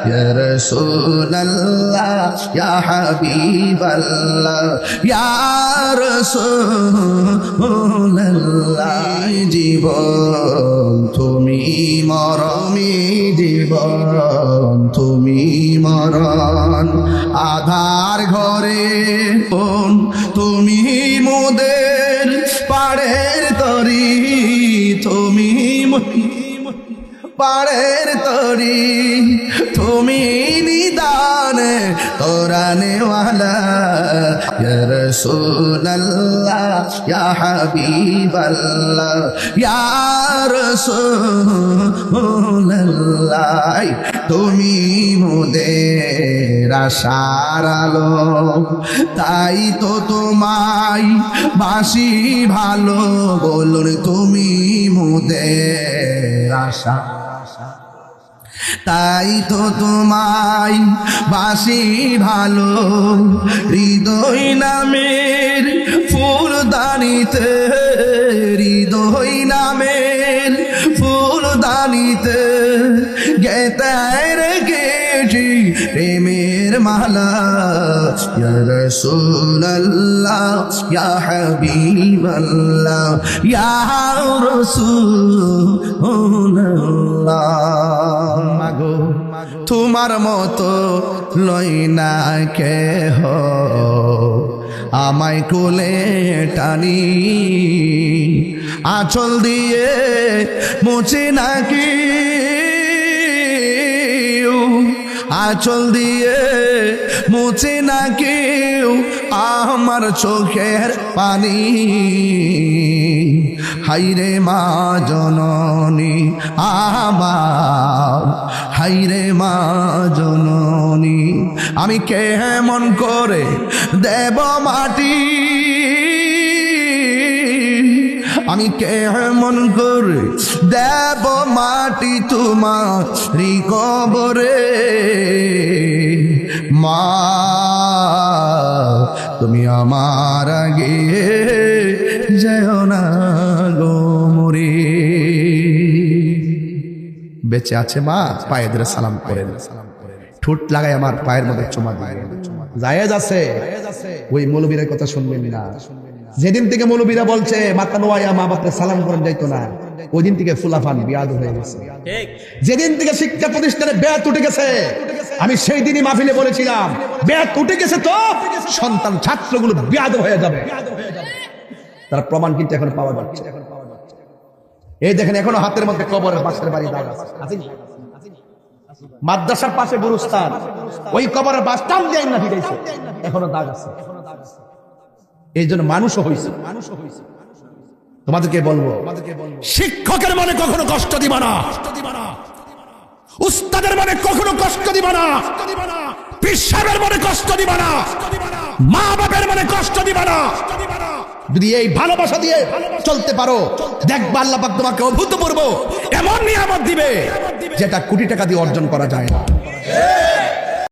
ইয়া রাসূলুল্লাহ ইয়া হাবিবাল্লাহ ইয়া রাসূলুল্লাহ জীবন তুমি মরমি জীবন তুমি মরণ আধার ঘরে তুমি মোদের পাড়ের তরি তুমি পাড়ের তরি তুমি নিদানে তোরানেওয়ালা ইয়া রাসূলুল্লাহ ইয়া হাবিবাল্লাহ ইয়া রাসূলুল্লাহ তুমি মোদের আশার আলো তাই তো তোমায় বাসি ভালো বলুন তুমি মোদের আশা তাই তো তোমায় বাসি ভালো হৃদয় নামের ফুলদানিতে হৃদয় নামের ফুলদানিতে গেতায় রেখেছি প্রেমের মালা ইয়া রাসূলুল্লাহ ইয়া হাবিবাল্লাহ ইয়া রাসূলুল্লাহ মাগো তোমার মতো লই না কেহ আমায় কোলে টানি আঁচল দিয়ে মুছে নাকি আঁচল দিয়ে মুছে না কেউ আমার চোখের পানি হাইরে মা জননী আমার হাইরে মা জননী আমি কেমন করে দেব মাটি আমি কেমন করে দেব মাটি তোমার কবরে মা তুমি আমার আগে যেও না গো মরে বেঁচে আছে মা পায়ে ধরে সালাম করেন ঠোঁট লাগাই আমার পায়ের মধ্যে চুমা দিয়ে জায়েজ আছে ওই মৌলবীর কথা শুনবেন না যেদিন থেকে মৌলবীরা বলছে মাতা নোয়া মা বাপকে সালাম করেন যাইতো না ওই দিন থেকে ফুলাফান বিয়াদ হয়ে গেছে যেদিন থেকে শিক্ষা প্রতিষ্ঠানে বেয়াত উঠে গেছে আমি সেই দিনই মাহফিলে বলেছিলাম বেয়াত উঠে গেছে তো সন্তান ছাত্রগুলো বিয়াদ হয়ে যাবে তার প্রমাণ কিন্তু এখন পাওয়া যাচ্ছে এই দেখেন এখনো হাতের মধ্যে কবরের পাশের বাড়ি দাগ আছে মাদ্রাসার পাশে গুরুস্থান ওই কবরের বাস টান দিয়ে না ফিরেছে এখনো দাগ আছে এই জন্য মানুষও হয়েছে তোমাদেরকে বলবো শিক্ষকের মনে কখনো কষ্ট দিবা না উস্তাদের মনে কখনো কষ্ট দিবা না পীর সাহেবের মনে কষ্ট দিবা না মা বাপের মনে কষ্ট দিবা না যদি এই ভালোবাসা দিয়ে চলতে পারো দেখবা আল্লাহ পাক তোমাকে অভূতপূর্ব এমন নিয়ামত দিবে যেটা কোটি টাকা দিয়ে অর্জন করা যায় না